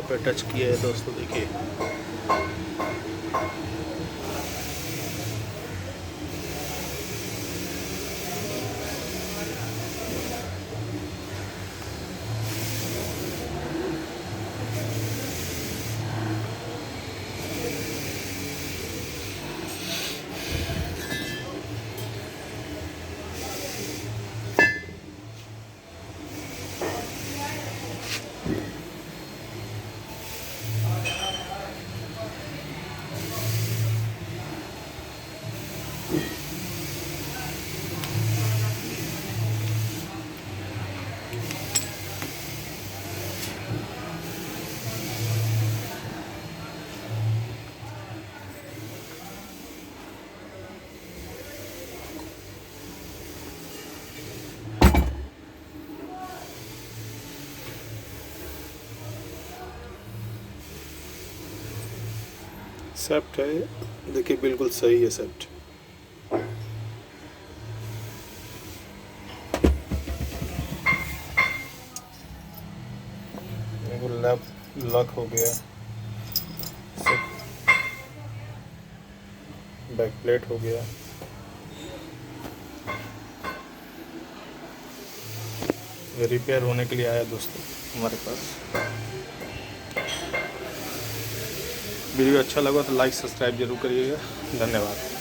यहाँ पे टच किया है दोस्तों, देखिए। सेप्ट है, देखिए बिल्कुल सही है सेप्ट। लेफ्ट लॉक हो गया, बैक प्लेट हो गया। रिपेयर होने के लिए आया दोस्तों हमारे पास। वीडियो अच्छा लगा तो लाइक सब्सक्राइब जरूर करिएगा। धन्यवाद।